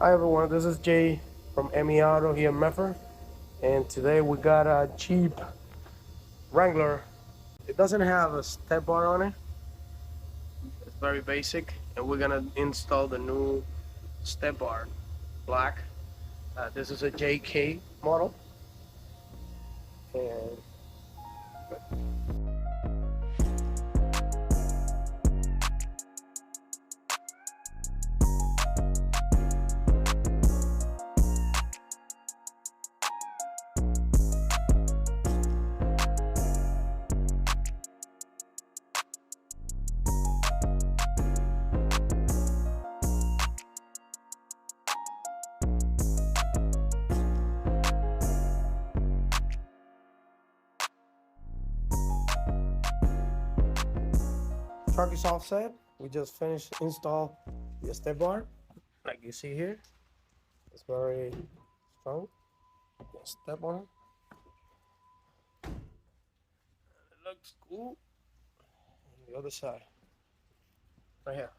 Hi everyone, this is Jay from ME Auto here in Meffer, and today we got a cheap Wrangler. It doesn't have a step bar on it. It's very basic, and we're gonna install the new step bar, black. This is a JK model, and truck is all set. We just finished install the step bar, like you see here. It's very strong. Step on it. It looks cool. The other side, right here.